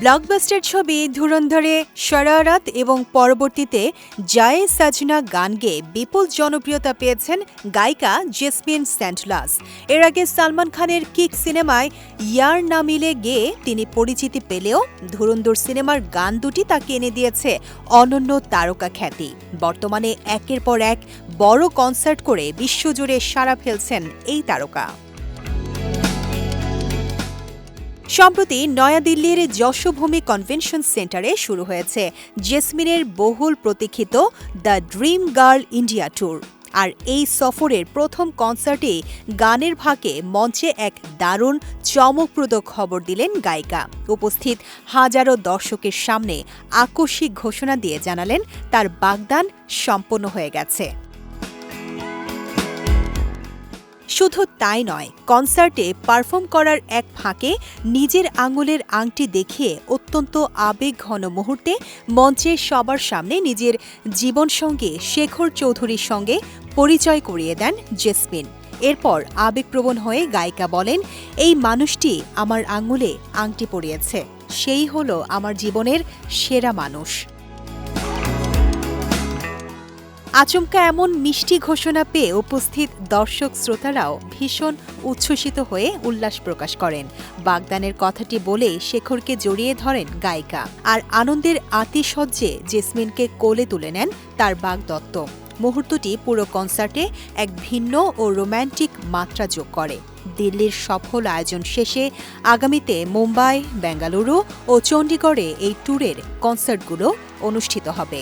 Blockbuster ছবি ধুরন্ধরে শরারত এবং পরবর্তীতে জায়ে সাজনা গান গেয়ে বিপুল জনপ্রিয়তা পেয়েছেন গায়িকা জেসমিন স্যান্ডলাস। এর আগে সালমান খানের কিক সিনেমায় ইয়ার না মিলে গেয়ে তিনি পরিচিতি পেলেও ধুরন্ধর সিনেমার গান দুটি তাকে এনে দিয়েছে অনন্য তারকা খ্যাতি। বর্তমানে একের পর এক বড় কনসার্ট করে বিশ্বজুড়ে সাড়া ফেলছেন এই তারকা। সম্প্রতি নয়াদিল্লির যশোভূমি কনভেনশন সেন্টারে শুরু হয়েছে জেসমিনের বহুল প্রতীক্ষিত the dream girl India tour. আর এই সফরের প্রথম কনসার্টে গানের ফাঁকে মঞ্চে এক দারুণ চমকপ্রদ খবর দিলেন গায়িকা। উপস্থিত হাজারো দর্শকের সামনে আকস্মিক ঘোষণা দিয়ে জানালেন তার বাগদান সম্পন্ন হয়ে গেছে। শুধু তাই নয়, কনসার্টে পারফর্ম করার এক ফাঁকে নিজের আঙুলের আংটি দেখিয়ে অত্যন্ত আবেগঘন মুহূর্তে মঞ্চে সবার সামনে নিজের জীবনসঙ্গী শেখর চৌধুরীর সঙ্গে পরিচয় করিয়ে দেন জেসমিন। এরপর আবেগপ্রবণ হয়ে গায়িকা বলেন, এই মানুষটি আমার আঙুলে আংটি পরিয়েছে, সেই হলো আমার জীবনের সেরা মানুষ। আচমকা এমন মিষ্টি ঘোষণা পেয়ে উপস্থিত দর্শক শ্রোতারাও ভীষণ উচ্ছ্বসিত হয়ে উল্লাস প্রকাশ করেন। বাগদানের কথাটি বলে শেখরকে জড়িয়ে ধরেন গায়িকা। আর আনন্দের আতিশয্যে জেসমিনকে কোলে তুলে নেন তার বাগদত্ত। মুহূর্তটি পুরো কনসার্টে এক ভিন্ন ও রোম্যান্টিক মাত্রা যোগ করে। দিল্লির সফল আয়োজন শেষে আগামীতে মুম্বাই, বেঙ্গালুরু ও চণ্ডীগড়ে এই ট্যুরের কনসার্টগুলো অনুষ্ঠিত হবে।